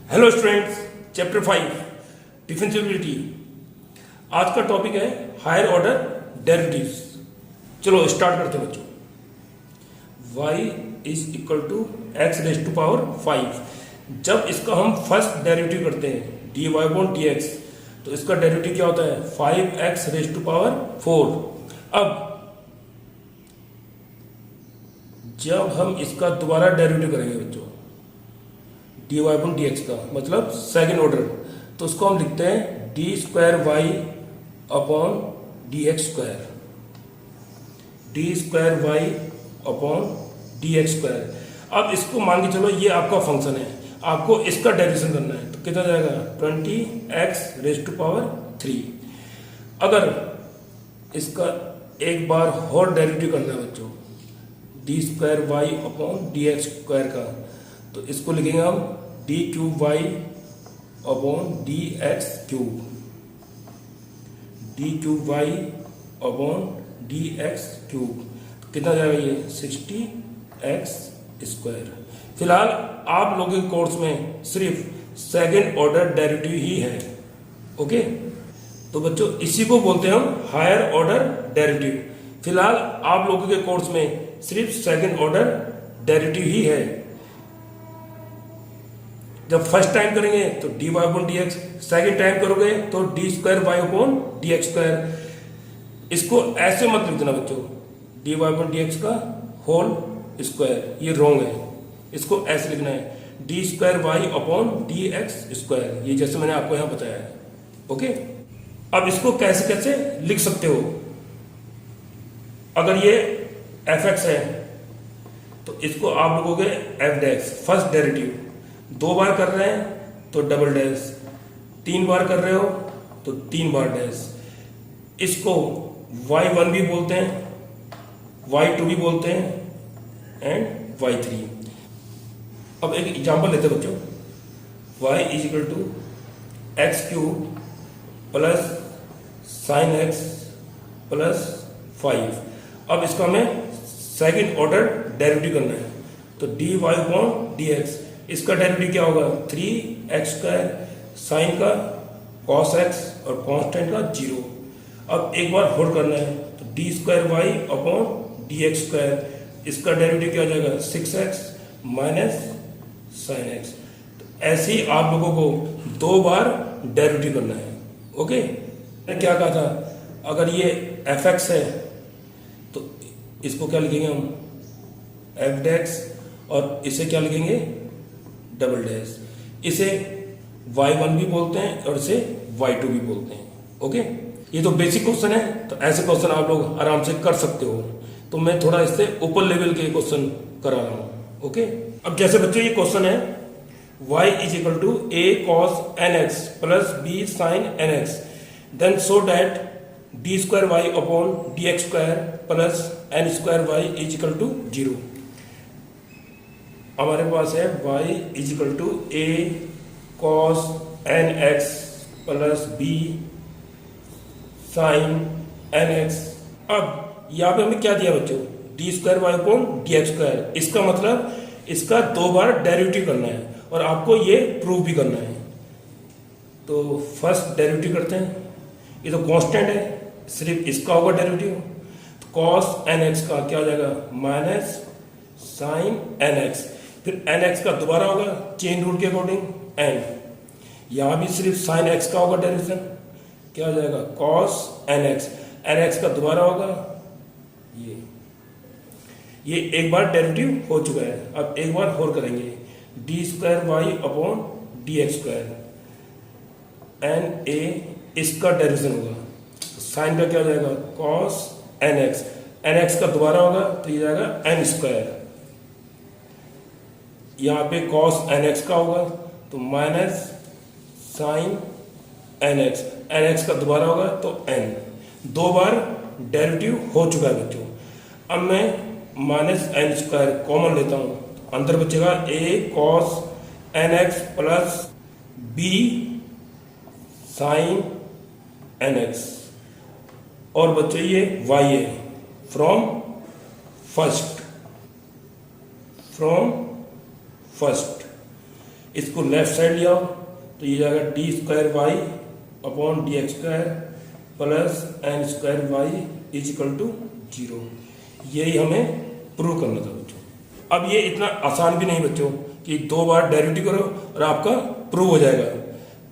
Hello students, chapter 5 differentiability. आज का topic है हायर ऑर्डर डेरिवेटिव्स। चलो स्टार्ट करते हैं बच्चों। y is equal to x raise to power 5। जब इसका हम फर्स्ट डेरिवेटिव करते हैं dy अपॉन dx, तो इसका डेरिवेटिव क्या होता है 5x रेज टू पावर 4। अब जब हम इसका दोबारा डेरिवेटिव करेंगे बच्चों dy अपॉन dx का, मतलब सेकेंड ऑर्डर, तो उसको हम लिखते हैं d square y upon d x square, d square y upon d x square. अब इसको मान के चलो ये आपका फंक्शन है, आपको इसका डेरिवेशन करना है, तो कितना जाएगा 20x रेज टू पावर 3। अगर इसका एक बार और डेरिवेटिव करना है बच्चों d square y upon d x square का, तो इसको लिखेंगे हम d cube y upon d x cube, d cube y upon d x cube. कितना जाएगा ये 60x स्क्वायर। फिलहाल आप लोगों के कोर्स में सिर्फ सेकेंड ऑर्डर डेरिवेटिव ही है। ओके, तो बच्चों इसी को बोलते हैं हम हायर ऑर्डर डेरिवेटिव। फिलहाल आप लोगों के कोर्स में सिर्फ सेकेंड ऑर्डर डेरिवेटिव ही है। जब फर्स्ट टाइम करेंगे तो d y upon d x, second time करोगे तो d square y upon d x square. इसको ऐसे मत लिख देना बच्चों, d y upon d x का होल स्क्वायर, ये रॉन्ग है। इसको ऐसे लिखना है d square y upon d x square, ये जैसे मैंने आपको यहां बताया है। ओके, अब इसको कैसे कैसे लिख सकते हो। अगर ये एफ एक्स है तो इसको आप लिखोगे एफ डैश, फर्स्ट डेरिवेटिव। 2 बार कर रहे हैं तो डबल डैश, 3 बार कर रहे हो तो 3 बार डैश। इसको y1 भी बोलते हैं, y2 भी बोलते हैं एंड y3। अब एक एग्जांपल लेते हैं बच्चों, y is equal to x cube plus sine x plus 5। अब इसका हमें सेकेंड ऑर्डर डेरिवेटिव करना है, तो d y upon d x, इसका डेरिवेटिव क्या होगा 3x स्क्वायर, साइन का cos x और कांस्टेंट का 0। अब एक बार होल्ड करना है, तो d square y upon d x square, इसका डेरिवेटिव क्या हो जाएगा 6x माइनस साइन एक्स। तो ऐसे ही आप लोगों को 2 बार डेरिवेटिव करना है। ओके, मैंने क्या कहा था, अगर ये fx है तो इसको क्या लिखेंगे हम f डैश, और इसे क्या लिखेंगे डबल डैश। इसे y1 भी बोलते हैं और इसे y2 भी बोलते हैं। ओके, ये तो बेसिक क्वेश्चन है, तो ऐसे क्वेश्चन आप लोग आराम से कर सकते हो। तो मैं थोड़ा इससे ऊपर लेवल के क्वेश्चन करा रहा हूँ। ओके, अब जैसे बच्चों ये क्वेश्चन है y is equal to a cos nx plus b sin nx, then so that d square y upon d x square plus n square y is equal to 0। हमारे पास है y is equal to a cos nx plus b sin nx। अब यहाँ पे हमें क्या दिया बच्चों d square y upon d x square. इसका मतलब इसका 2 बार डेरिवेटिव करना है और आपको ये प्रूव भी करना है। तो फर्स्ट डेरिवेटिव करते हैं, ये तो कांस्टेंट है, सिर्फ इसका होगा डेरिवेटिव, तो cos nx का क्या हो जाएगा माइनस साइन nx, फिर nx का दोबारा होगा चेन रूल के अकॉर्डिंग n, यहां भी सिर्फ साइन x का होगा डेरिवेशन, क्या हो जाएगा cos nx, nx का दोबारा होगा ये एक बार डेरिवेटिव हो चुका है। अब एक बार और करेंगे d square y upon d x square n a, इसका डेरिवेशन होगा, साइन का क्या हो जाएगा cos nx, nx का दोबारा होगा तो ये जाएगा n स्क्वायर, यहाँ पे cos nx का होगा तो माइनस साइन nx, nx का दोबारा होगा तो n। 2 बार डेरिवेटिव हो चुका है बच्चों। अब मैं माइनस एन स्क्वायर कॉमन लेता हूं, अंदर बचेगा a cos nx plus b sine nx, और बच्चों ये y है फ्रॉम फर्स्ट, इसको लेफ्ट साइड ले आओ तो ये जाएगा d square y upon d x square plus n square y is equal to 0। यही हमें प्रूव करना था बच्चों। अब ये इतना आसान भी नहीं बच्चों कि 2 बार डेरिवेटिव करो और आपका प्रूव हो जाएगा।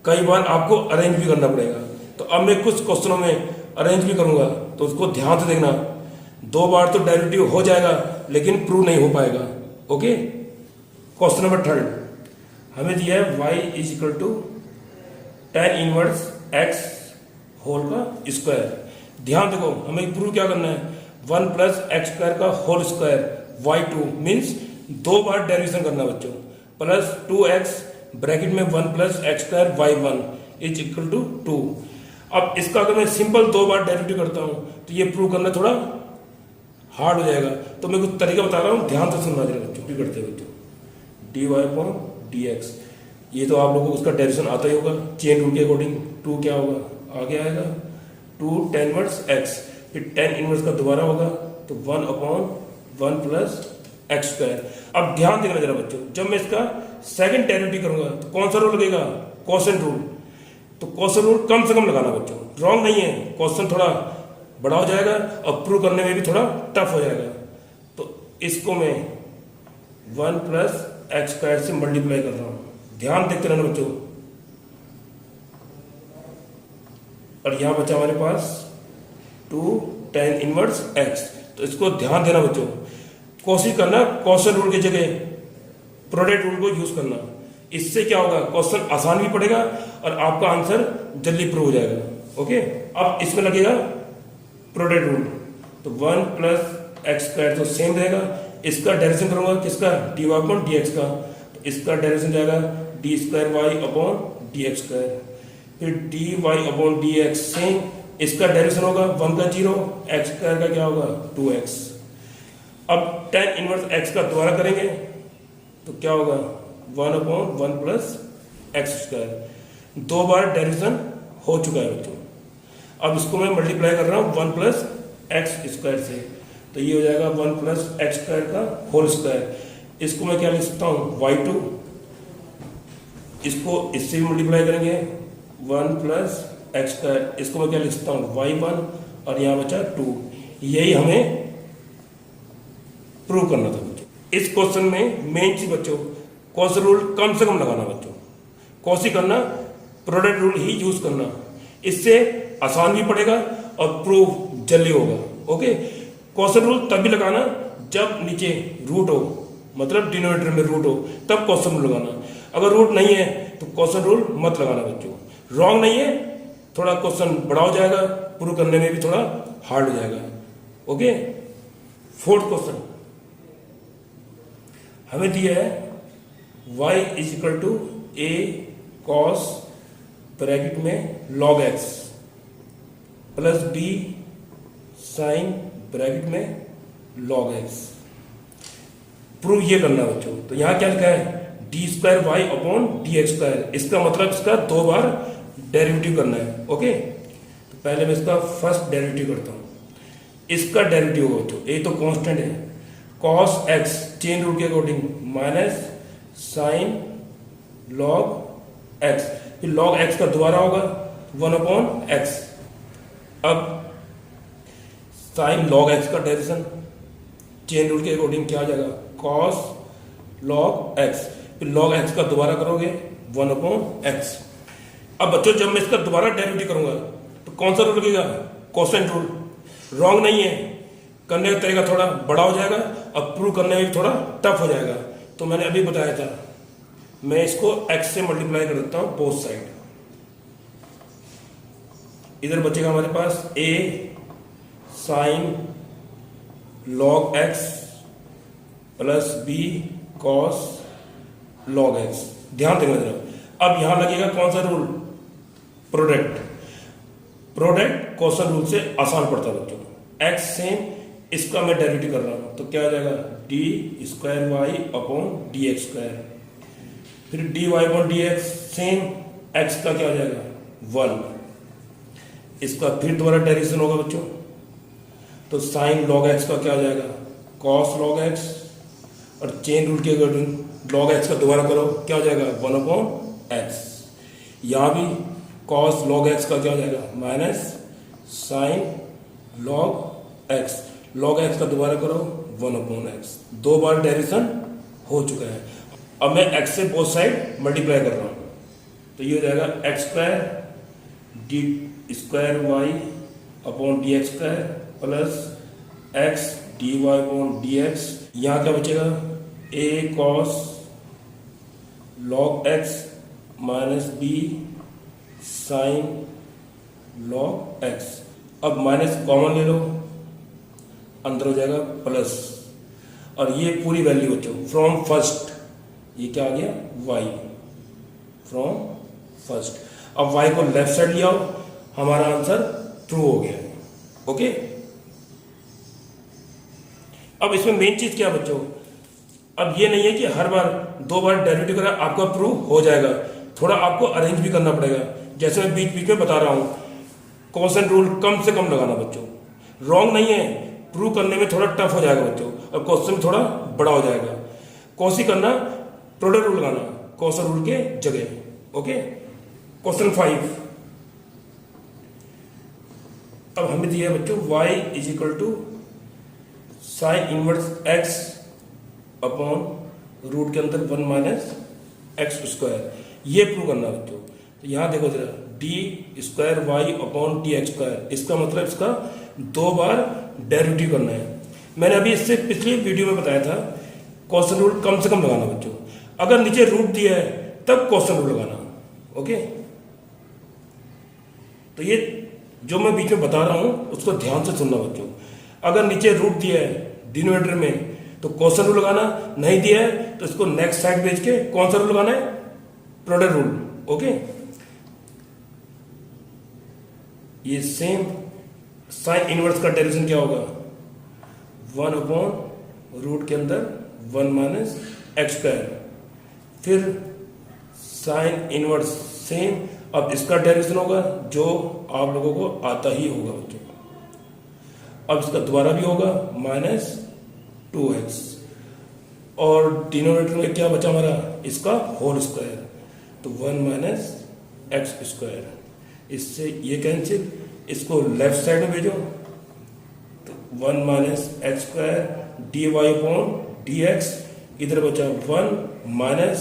कई बार आपको अरेंज भी करना पड़ेगा। तो अब मैं कुछ क्वेश्चनों में अरेंज भी करूंगा तो उसको ध्यान से देखना। 2 बार तो डेरिवेटिव हो जाएगा लेकिन प्रूव नहीं हो पाएगा। ओके, क्वेश्चन नंबर 3 हमें दिया है y is equal to tan inverse x whole का स्क्वायर। ध्यान देखो, हमें प्रूव क्या करना है, 1 प्लस एक्स स्क्वायर का होल स्क्वायर y2 मीन्स 2 बार डेरिवेशन करना बच्चों, प्लस 2x ब्रैकेट में 1 plus x square y1 is equal to 2। अब इसका अगर मैं सिंपल 2 बार डेरिवेटिव करता हूं तो ये प्रूव करना थोड़ा हार्ड हो जाएगा। तो मैं कुछ तरीका बता रहा हूं, ध्यान से सुनना जरा बच्चों। भी करते हैं बच्चों, d y upon d x, ये तो आप लोगों को उसका डेरिवेशन आता ही होगा। चेन रूल के अकॉर्डिंग 2 क्या होगा, आगे आएगा 2 tan इनवर्स x, फिर tan इनवर्स का दोबारा होगा तो 1 अपॉन 1 प्लस एक्स स्क्वायर। अब ध्यान देना जरा बच्चों, जब मैं इसका सेकंड डेरिवेटिव करूंगा तो कौन सा रूल लगेगा, कोसेंट रूल। तो कोसेंट रूल कम से कम लगाना बच्चों, रॉन्ग नहीं है। क्वेश्चन थोड़ा बड़ा हो जाएगा और प्रूव करने में भी थोड़ा टफ हो जाएगा। तो इसको मैं 1 प्लस एक्स स्क्वायर से मल्टीप्लाई कर रहा हूं, ध्यान देखते रहना बच्चों। और यहां बचा हमारे पास 2 tan इनवर्स x। तो इसको ध्यान देना बच्चों, कोशिश करना कोसेंट रूल की जगह प्रोडक्ट रूल को यूज करना। इससे क्या होगा, क्वेश्चन आसान भी पड़ेगा और आपका आंसर जल्दी प्रूव हो जाएगा। ओके, अब इसमें लगेगा प्रोडक्ट रूल, तो 1 प्लस एक्स स्क्वायर तो सेम रहेगा। इसका डेरिवेशन करूंगा किसका, d y upon d x का, तो इसका डेरिवेशन जाएगा d square y upon d x square, फिर d y upon d x same. इसका डेरिवेशन होगा 1 का 0, एक्स स्क्वायर का क्या होगा 2x। अब tan इनवर्स x का दोबारा करेंगे तो क्या होगा 1 अपॉन 1 प्लस एक्स स्क्वायर। 2 बार डेरिवेशन हो चुका है बच्चों। अब इसको मैं मल्टीप्लाई कर रहा हूं 1 प्लस एक्स स्क्वायर से, तो ये हो जाएगा 1 प्लस एक्स स्क्वायर का होल स्क्वायर। इसको मैं क्या लिख सकता हूं y2, इसको इससे भी मल्टीप्लाई करेंगे 1 प्लस एक्स स्क्वायर, इसको मैं क्या लिख सकता हूं y1 और यहां बचा 2। यही हमें प्रूव करना था बच्चों। इस क्वेश्चन में मेन चीज बच्चों, कोसेंट रूल कम से कम लगाना बच्चों, कोशिश करना प्रोडक्ट रूल ही यूज करना। इससे आसान भी पड़ेगा और प्रूव जल्दी होगा। ओके, कोसेंट रूल तभी लगाना जब नीचे रूट हो, मतलब डिनोमिनेटर में रूट हो, तब कोसेंट रूल लगाना। अगर रूट नहीं है तो कोसेंट रूल मत लगाना बच्चों। रॉन्ग नहीं है, थोड़ा क्वेश्चन बड़ा हो जाएगा, प्रूव करने में भी थोड़ा हार्ड हो जाएगा। ओके, 4th क्वेश्चन हमें दिया है y is equal to a cos bracket में log x plus b sine bracket में log x। प्रूव ये करना बच्चों। तो यहां क्या लिखा है, d square y upon d x square. इसका मतलब इसका 2 बार डेरिवेटिव करना है। ओके, तो पहले मैं इसका फर्स्ट डेरिवेटिव करता हूं। इसका डेरिवेटिव होगा बच्चों, ये तो कांस्टेंट है, cos x चेन रूल के according minus sine log x, फिर log x का दोबारा होगा 1 अपॉन x। अब साइन log x का डेरिवेशन चेन रूल के अकॉर्डिंग क्या आ जाएगा, cos log x, फिर log x का दोबारा करोगे 1 अपॉन x। अब बच्चों जब मैं इसका दोबारा डेरिवेटिव करूंगा तो कौन सा रूल लगेगा, कोसेंट रूल। रॉन्ग नहीं है, करने का तरीका थोड़ा बड़ा हो जाएगा और प्रूव करने में भी थोड़ा टफ हो जाएगा। तो मैंने अभी बताया था, मैं इसको x से मल्टीप्लाई कर देता हूं बोथ साइड। इधर बचेगा हमारे पास a sine log x plus b cos log x। ध्यान देना जरा। अब यहां लगेगा कौन सा rule, product. Product quotient rule से आसान पड़ता है बच्चों। x सेम, इसका मैं डेरिवेटिव कर रहा हूं तो क्या आ जाएगा, d square y upon d x square, फिर d y upon d x same, x का क्या आ जाएगा 1। इसका फिर दोबारा डेरिवेशन होगा बच्चों, तो साइन log x का क्या आ जाएगा, cos log x, और चेन रूल के अकॉर्डिंग लॉग एक्स का दोबारा करो, क्या हो जाएगा 1/x। यहाँ भी कॉस लॉग एक्स का क्या हो जाएगा minus sign log x. Log x का दोबारा करो 1/x। 2 बार डेरिवेशन हो चुका है। अब मैं x से बोथ साइड मल्टीप्लाई कर रहा हूँ, तो ये हो जाएगा x² d²y/dx² plus x dy/dx। यहाँ क्या बचेगा a cos log x minus b sine log x। अब माइनस कॉमन ले लो, अंदर हो जाएगा प्लस, और ये पूरी वैल्यू बच्चों फ्रॉम फर्स्ट, ये क्या आ गया y फ्रॉम फर्स्ट। अब y को लेफ्ट साइड ले आओ, हमारा आंसर ट्रू हो गया। ओके, अब इसमें मेन चीज क्या बच्चों, अब ये नहीं है कि हर बार 2 बार डेरिवेटिव करा आपका प्रूव हो जाएगा, थोड़ा आपको अरेंज भी करना पड़ेगा। जैसे मैं बीच बीच में बता रहा हूं, कॉशन रूल कम से कम लगाना बच्चों, रॉन्ग नहीं है, प्रूव करने में थोड़ा टफ हो जाएगा बच्चों, और क्वेश्चन थोड़ा बड़ा हो जाएगा। कोशिश करना प्रोडक्ट रूल लगाना कॉशन रूल के जगह। ओके, क्वेश्चन 5 अब हमें दिया है बच्चों y = sine inverse x upon root के अंदर 1 - x²। ये प्रूव करना बच्चों। तो यहां देखो जरा d²y/dx², इसका मतलब इसका 2 बार डेरिवेटिव करना है। मैंने अभी इससे पिछली वीडियो में बताया था क्वेश्चन रूल कम से कम लगाना बच्चों, अगर नीचे रूट दिया है तब क्वेश्चन रूल लगाना। ओके, तो ये जो मैं बीच में बता रहा हूं उसको ध्यान से सुनना बच्चों। अगर नीचे रूट दिया है डिनोमिनेटर में तो क्वेश्चन रूल लगाना, नहीं दिया है तो इसको नेक्स्ट साइड भेज के कौन सा रूल लगाना है, प्रोडक्ट रूल। ओके, ये सेम साइन इनवर्स का डेरिवेशन क्या होगा 1/रूट के अंदर 1 - x², फिर साइन इनवर्स सेम। अब इसका डेरिवेशन होगा जो आप लोगों को आता ही होगा बच्चों। अब इसका दोबारा भी होगा -2x, और डिनोमिनेटर में क्या बचा हमारा, इसका होल स्क्वायर, तो 1 - x²। इससे ये कैंसिल, इसको लेफ्ट साइड में भेजो, तो 1 - x² dy/dx, इधर बचा 1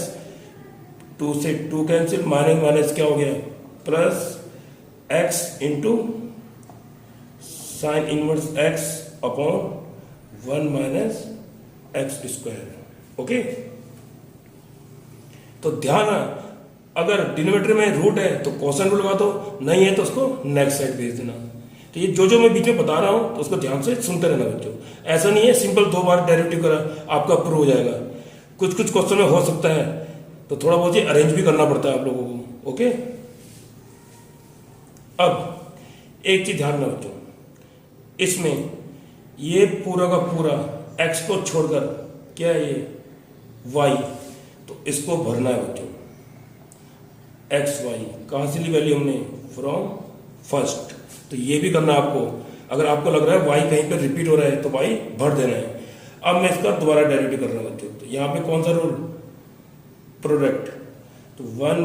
- 2 से 2 कैंसिल, माइनस क्या हो गया plus x into sign inverse x upon 1 - x²। Okay, तो ध्यान है, अगर डिनोमिनेटर में रूट है तो क्वेश्चन रूल लगा दो, नहीं है तो उसको नेक्स्ट साइड भेज देना। तो ये जो मैं बीच में बता रहा हूं तो उसको ध्यान से सुनते रहना बच्चों। ऐसा नहीं है सिंपल 2 बार डेरिवेटिव करा आपका प्रूव हो जाएगा, कुछ क्वेश्चन में हो सकता है, तो थोड़ा बहुत ये अरेंज भी करना पड़ता है आप लोगों को। ओके, अब एक चीज ध्यान रखना बच्चों, इसमें ये पूरा का पूरा x को छोड़कर क्या है ये y, तो इसको भरना है बच्चों। एक्स वाई कहां से ली वैल्यू हमने, फ्रॉम फर्स्ट, तो ये भी करना आपको। अगर आपको लग रहा है y कहीं पर रिपीट हो रहा है तो y भर देना है। अब मैं इसका दोबारा डेरिवेटिव कर रहा हूं बच्चों, तो यहां पे कौन सा रूल, प्रोडक्ट, तो 1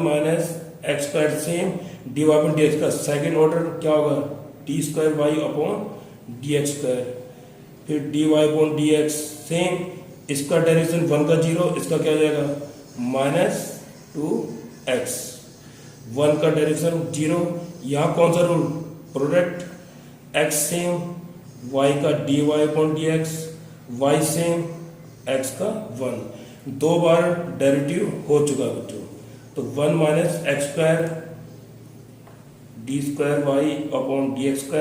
- x² सेम, dy/dx का सेकेंड ऑर्डर क्या होगा d²y/dx², फिर dy/dx सेम, इसका डेरिवेशन 1 का 0, इसका क्या हो जाएगा -2x, 1 का डेरिवेशन 0। यहाँ कौन सा rule, product, x same, y का dy/dx, y सेम, x का 1। 2 बार डेरिवेटिव हो चुका है बच्चों, तो 1 - x² d²y/dx²।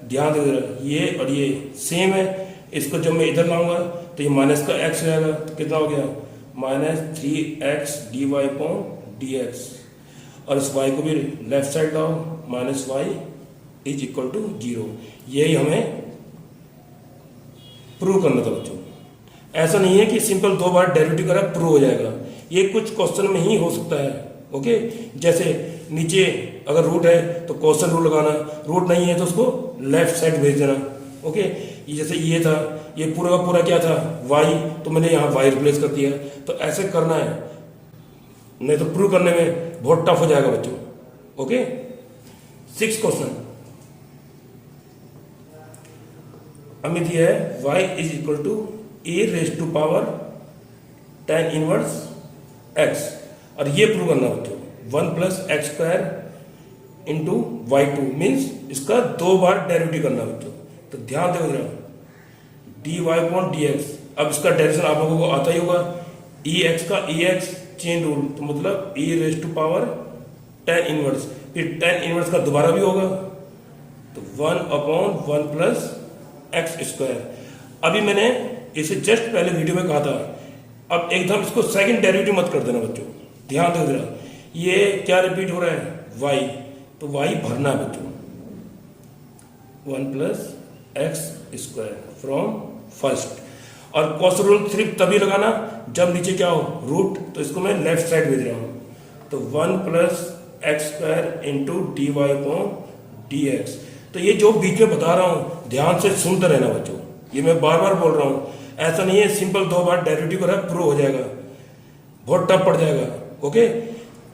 ध्यान दे, ये और ये सेम है, इसको जब मैं इधर लाऊंगा तो ये माइनस का x हो जाएगा, तो कितना हो गया -3x dy/dx, और इस y को भी लेफ्ट साइड लाओ, -y = 0। यही हमें प्रूव करना था बच्चों। ऐसा नहीं है कि सिंपल 2 बार डेरिवेटिव करा प्रूव हो जाएगा, ये कुछ क्वेश्चन में ही हो सकता है। ओके, जैसे नीचे अगर रूट है तो क्वेश्चन रूल लगाना, रूट नहीं है तो उसको लेफ्ट साइड भेज देना। ओके, ये जैसे ये था, ये पूरा का पूरा क्या था y, तो मैंने यहाँ y रिप्लेस कर दिया। तो ऐसे करना है, नहीं तो प्रूव करने में बहुत टफ हो जाएगा बच्चों। ओके, 6 क्वेश्चन हमें दिया है y is equal to a raise to power tan inverse x, और ये प्रूव करना बच्चों 1 plus x square into y two, means इसका 2 बार डेरिवेटिव करना बच्चों। तो ध्यान दो जरा, d y upon d x, अब इसका डेरिवेशन आप लोगों को आता ही होगा, ई एक्स का ई एक्स चेन रूल, तो मतलब e raise to power tan inverse, फिर tan इनवर्स का दोबारा भी होगा, तो 1 अपॉन 1 प्लस एक्स स्क्वायर। अभी मैंने इसे जस्ट पहले वीडियो में कहा था, अब एकदम इसको सेकंड डेरिवेटिव मत कर देना बच्चों, ध्यान दो जरा। ये क्या रिपीट हो रहा है y, तो y भरना है बच्चों, 1 plus x square from first. और कॉस रूल सिर्फ तभी लगाना जब नीचे क्या हो रूट, तो इसको मैं लेफ्ट साइड भेज रहा हूं, तो 1 plus x square into d y upon d x. तो ये जो बीच में बता रहा हूं ध्यान से सुनते रहना बच्चों, ये मैं बार बार बोल रहा हूं, ऐसा नहीं है सिंपल 2 बार डेरिवेटिव करा प्रूव हो जाएगा, बहुत टफ पड़ जाएगा। ओके,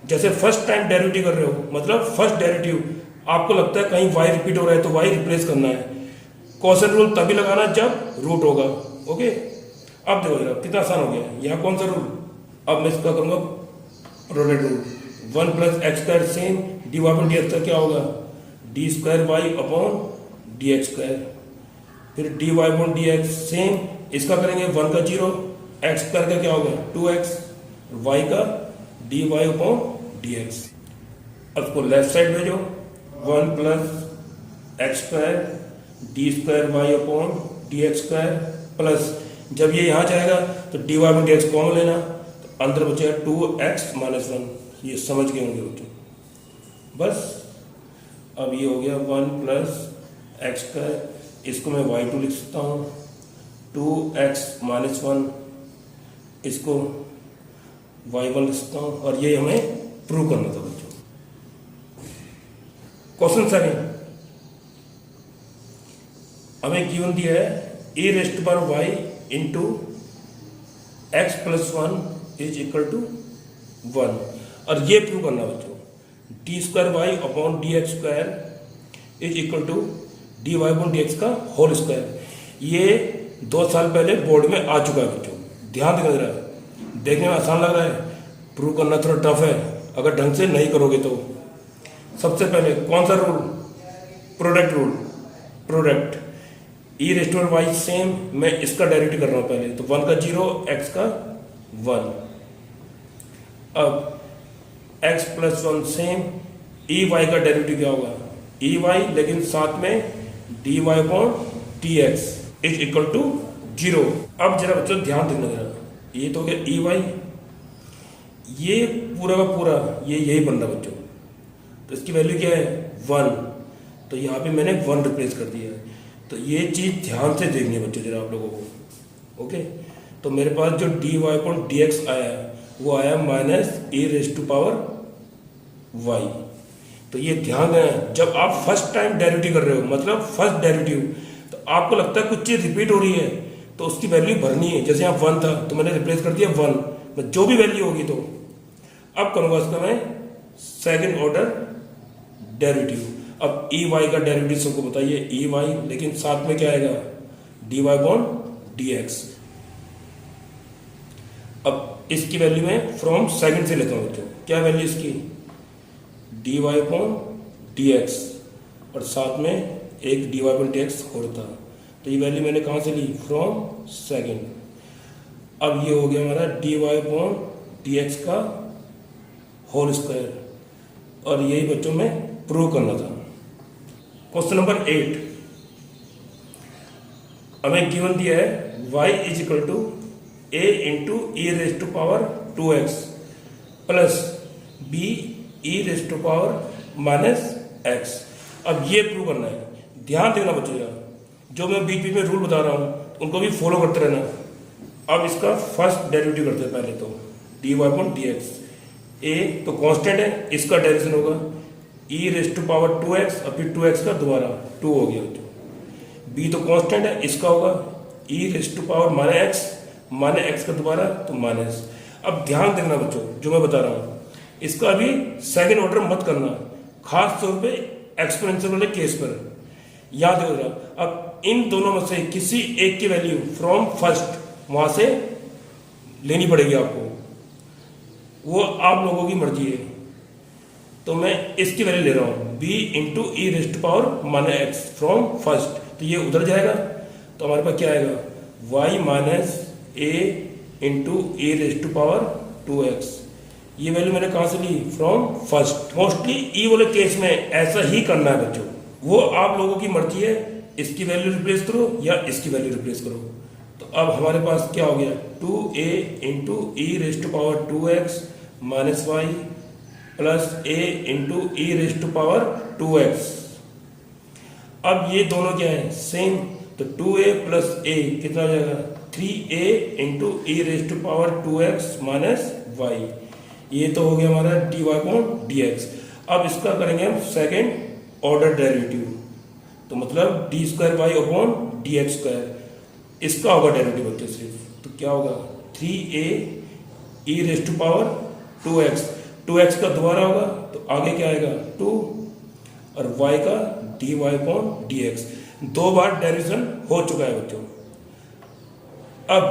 जैसे फर्स्ट टाइम डेरिवेटिव कर रहे हो, मतलब फर्स्ट डेरिवेटिव आपको लगता है कहीं y रिपीट हो रहा है तो y रिप्लेस करना है, कॉसेंट रूल तभी लगाना जब रूट होगा। ओके, अब देखो जरा कितना आसान हो गया, यहाँ कौन सा रूल, अब मैं इसका करूंगा product rule, 1 plus x square same d y upon d x क्या होगा, d square y upon d x square, फिर d y upon d x same, इसका करेंगे 1 का 0, एक्स स्क्वायर का क्या होगा 2x, y का d y upon d x. अब उसको लेफ्ट साइड भेजो, 1 plus x square d square y upon d x square, plus जब ये यहाँ जाएगा तो d y upon d x common लेना, तो अंदर बचेगा 2x माइनस 1। ये समझ गए होंगे बच्चों, बस। अब ये हो गया 1 प्लस एक्स स्क्वायर, इसको मैं y2 लिख सकता हूँ, 2x माइनस 1, इसको y1 लिख सकता हूँ, और ये हमें प्रूव करना था बच्चों। क्वेश्चन 7 हमें गिवन दिया है a raised to power y into x plus 1 is equal to 1, और ये प्रूव करना बच्चों, d square y upon d x square is equal to d y upon d x का होल स्क्वायर। ये 2 साल पहले बोर्ड में आ चुका है बच्चों, ध्यान देना जरा, देखने में आसान लग रहा है, प्रूव करना थोड़ा टफ है अगर ढंग से नहीं करोगे तो। सबसे पहले कौन सा रूल, प्रोडक्ट रूल, प्रोडक्ट ई रेस्टोर वाई सेम, मैं इसका डेरिवेटिव कर रहा हूं पहले, तो 1 का 0 एक्स का 1, अब x plus 1 same, e y का डेरिवेटिव क्या होगा ई वाई, लेकिन साथ में d y upon d x is equal to 0। अब जरा बच्चों ध्यान देना जरा, ये तो हो गया ई वाई, ये पूरा का पूरा ये यही बन रहा बच्चों, तो इसकी वैल्यू क्या है 1, तो यहाँ पे मैंने 1 रिप्लेस कर दिया है। तो ये चीज़ ध्यान से देखनी है बच्चों जरा आप लोगों को। ओके, तो मेरे पास जो d y upon d x आया है वो आया minus a raise to power y. तो ये ध्यान देना, जब आप फर्स्ट टाइम डेरिवेटिव कर रहे हो, मतलब फर्स्ट डेरिवेटिव, तो आपको लगता है कुछ चीज़ रिपीट हो रही है तो उसकी वैल्यू भरनी है। जैसे यहाँ 1 था तो मैंने रिप्लेस कर दिया 1, जो भी वैल्यू होगी। तो अब करूंगा इसका मैं सेकंड ऑर्डर डेरिवेटिव। अब ई वाई का डेरिवेटिव सबको बताइए, ई वाई, लेकिन साथ में क्या आएगा डी वाई बॉन डी एक्स। अब इसकी वैल्यू में फ्रॉम सेकंड से लेता हूं बच्चों, क्या वैल्यू इसकी डी वाई बॉन डी एक्स, और साथ में एक डी वाई बॉन डी एक्स होता। तो ये वैल्यू मैंने कहां से ली, फ्रॉम सेकंड। अब ये हो गया हमारा डी वाई बॉन डी एक्स का होल स्क्वायर, और यही बच्चों में प्रूव करना था। क्वेश्चन नंबर 8 हमें गिवन दिया है y is equal to a into e raise to power 2x plus b e raise to power minus x। अब ये प्रूव करना है, ध्यान देना बच्चों यार, जो मैं बीच बीच में रूल बता रहा हूं उनको भी फॉलो करते रहना। अब इसका फर्स्ट डेरिवेटिव करते हैं पहले, तो d y upon d x, a तो कांस्टेंट है, इसका डेरिवेशन होगा ई रेज टू पावर 2x और फिर 2x का दोबारा 2 हो गया। बी तो कांस्टेंट है, इसका होगा ई रेस्ट टू पावर माने एक्स का दोबारा तो माइनस। अब ध्यान देना बच्चों जो मैं बता रहा हूँ, इसका अभी सेकंड ऑर्डर मत करना, खास तौर पे एक्सपोनेंशियल वाले केस पर याद रखना। अब इन दोनों में से किसी एक की वैल्यू फ्रॉम फर्स्ट वहां से लेनी पड़ेगी आपको, वो आप लोगों की मर्जी है। तो मैं इसकी वैल्यू ले रहा हूं b into e raised power minus x from first, तो ये उधर जाएगा तो हमारे पास क्या आएगा y माइनस ए into e raised power 2x। ये वैल्यू मैंने कहां से ली, फ्रॉम फर्स्ट। मोस्टली ई वाले केस में ऐसा ही करना है बच्चों, वो आप लोगों की मर्जी है, इसकी वैल्यू रिप्लेस करो या इसकी वैल्यू रिप्लेस करो। तो अब हमारे पास क्या हो गया 2a into e raised power 2x minus y plus a into e raised power 2x। अब ये दोनों क्या है सेम, तो 2a प्लस a कितना हो जाएगा 3a into e raised power 2x minus y. ये तो हो गया हमारा dy अपॉन dx। अब इसका करेंगे हम सेकेंड ऑर्डर डेरिवेटिव, तो मतलब d square y upon d x square, इसका होगा डेरिवेटिव बच्चे सिर्फ। तो क्या होगा 3a E rest to power 2x का दोबारा होगा तो आगे क्या आएगा 2 और y का dy अपॉन dx। दो बार डेरिवेशन हो चुका है बच्चों। अब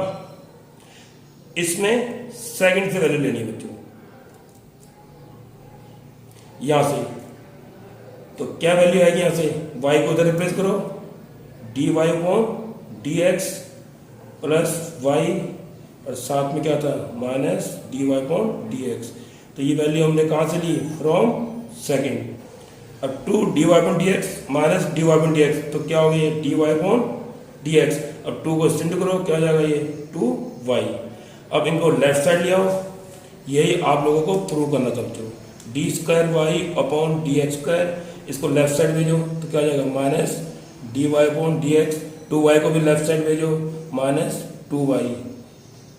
इसमें सेकंड से वैल्यू लेनी है बच्चों यहां से, तो क्या वैल्यू आएगी यहां से y को उधर रिप्लेस करो dy upon dx plus y और साथ में क्या था माइनस dy अपॉन dx। तो ये वैल्यू हमने कहां से ली फ्रॉम सेकंड। अब 2 dy upon dx minus dy upon dx, तो क्या हो गया dy अपॉन dx। अब 2 को एक्सटेंड करो क्या हो जाएगा ये 2y। अब इनको लेफ्ट साइड ले आओ, यही आप लोगों को प्रूव करना था बच्चों। D square y upon d x square, इसको लेफ्ट साइड भेजो तो क्या हो जाएगा minus d y upon d x, 2y को भी लेफ्ट साइड भेजो माइनस 2y।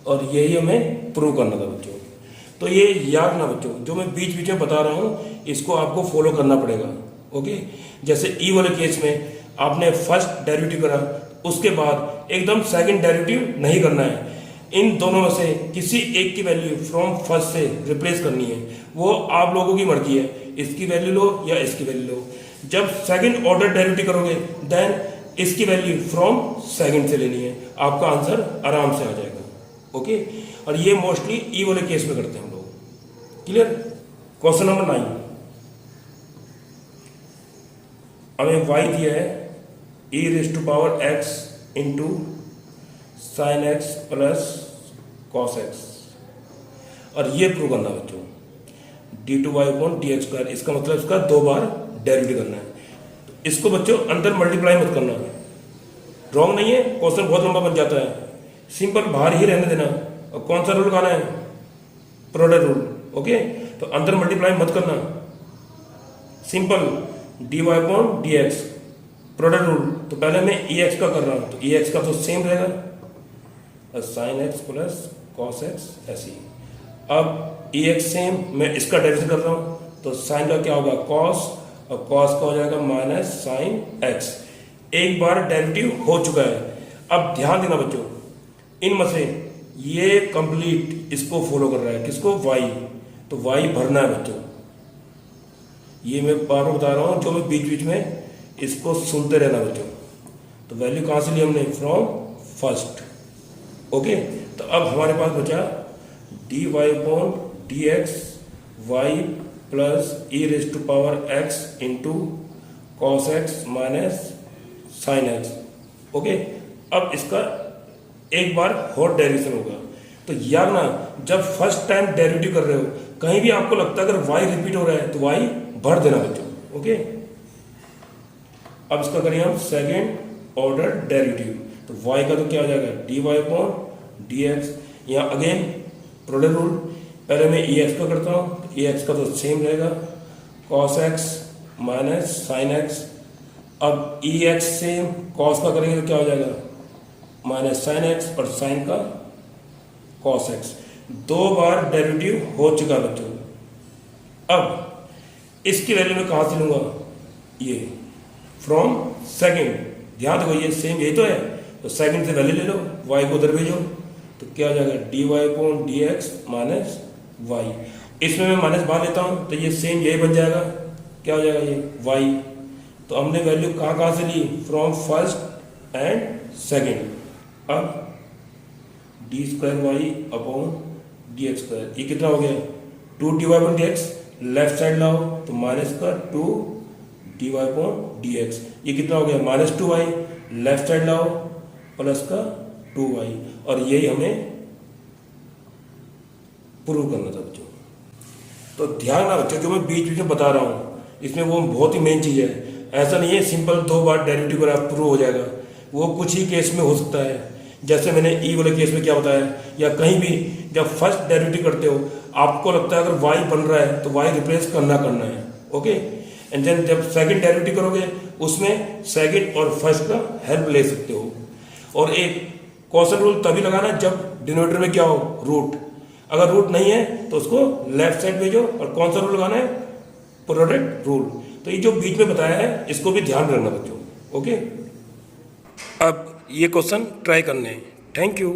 और यही हमें प्रूव करना था बच्चों। तो ये याद ना बच्चों, जो मैं बीच बीच में बता रहा हूँ इसको आपको फॉलो करना पड़ेगा। ओके, जैसे ई वाले केस में आपने फर्स्ट डेरिवेटिव करा, उसके बाद एकदम सेकंड डेरिवेटिव नहीं करना है। इन दोनों में से किसी एक की वैल्यू फ्रॉम फर्स्ट से रिप्लेस करनी है, वो आप लोगों की मर्जी है, इसकी वैल्यू लो या इसकी वैल्यू लो। जब सेकंड ऑर्डर डेरिवेटिव करोगे देन इसकी वैल्यू फ्रॉम सेकंड से लेनी है, आपका आंसर आराम से आ जाएगा। ओके, और ये मोस्टली ई वाले केस में करते हैं हम लोग। क्लियर। क्वेश्चन नंबर 9, हमें y दिया है e raise to power x into sine x plus cos x, और ये प्रूव करना बच्चों d two y upon d x square. इसका मतलब इसका दो बार डेरिवेटिव करना है। तो इसको बच्चों अंदर मल्टीप्लाई मत करना, रॉन्ग नहीं है, क्वेश्चन बहुत लंबा बन जाता है। सिंपल बाहर ही रहने देना। और कौन सा रूल लगाना है, प्रोडक्ट रूल। ओके, तो अंदर मल्टीप्लाई मत करना, simple d y upon d x product rule. तो पहले मैं ई एक्स का कर रहा हूं, तो ई एक्स का तो सेम रहेगा sign x plus cos x ऐसी। अब ई एक्स सेम, मैं इसका डेरिवेटिव कर रहा हूं, तो साइन का क्या होगा कॉस, और कॉस का हो जाएगा माइनस साइन एक्स। एक बार डेरिवेटिव हो चुका है। अब ध्यान देना बच्चों, इनमें से ये कंप्लीट इसको फॉलो कर रहा है, किसको y, तो y भरना है बच्चों। ये मैं बार बार बता रहा हूं, जो मैं बीच बीच में इसको सुनते रहना बच्चों। तो वैल्यू कहां से ली हमने, फ्रॉम फर्स्ट। ओके, तो अब हमारे पास बचा d y upon d x y plus e raise to power x into cos x minus sine x. Okay, अब इसका एक बार और डेरिवेशन होगा। तो याद ना, जब फर्स्ट टाइम डेरिवेटिव कर रहे हो, कहीं भी आपको लगता है अगर y रिपीट हो रहा है तो y भर देना बच्चों। ओके, अब इसका करेंगे हम सेकेंड ऑर्डर डेरिवेटिव। तो y का तो क्या हो जाएगा d y upon d x. यहाँ अगेन प्रोडक्ट रूल, पहले मैं ई एक्स का करता हूँ, ई एक्स का तो सेम रहेगा cos x minus sine x. अब ई एक्स सेम, कॉस का करेंगे तो क्या हो जाएगा माइनस साइन एक्स, और साइन का कॉस एक्स। दो बार डेरिवेटिव हो चुका बच्चों। अब इसकी वैल्यू में कहां से लूंगा, ये फ्रॉम सेकंड, ध्यान देखो ये सेम यही तो है, तो सेकंड से वैल्यू ले लो, y को उधर भेजो, तो क्या हो जाएगा dy upon dx minus y. इसमें मैं माइनस बाहर लेता हूँ तो ये सेम यही बन जाएगा, क्या हो जाएगा ये y। तो हमने वैल्यू कहाँ से ली, फ्रॉम फर्स्ट एंड सेकंड। अब d square y upon d x square, ये कितना हो गया 2 dy upon d x, left side लाओ तो माइनस का 2 dy अपॉन डी एक्स, ये कितना हो गया माइनस 2y, लेफ्ट साइड लाओ प्लस का 2y, और यही हमें प्रूव करना था बच्चों। तो ध्यान रखना बच्चों, जो मैं बीच बीच में बता रहा हूँ इसमें वो बहुत ही मेन चीज़ है। ऐसा नहीं है सिंपल 2 बार डेरिवेटिव करा प्रूव हो जाएगा, वो कुछ ही केस में हो सकता है। जैसे मैंने ई वाले केस में क्या बताया, या कहीं भी जब फर्स्ट डेरिवेटिव करते हो आपको लगता है अगर y बन रहा है तो y रिप्लेस करना है, ओके। एंड देन जब सेकंड डेरिवेटिव करोगे उसमें सेकंड और फर्स्ट का हेल्प ले सकते हो। और एक कॉशन रूल तभी लगाना जब डिनोमिनेटर में क्या हो रूट, अगर रूट नहीं है तो उसको लेफ्ट साइड भेजो। और कौन सा रूल लगाना है, प्रोडक्ट रूल। तो ये जो बीच में बताया है इसको भी ध्यान रखना बच्चों, ओके। अब ये क्वेश्चन ट्राई करने हैं। Thank you.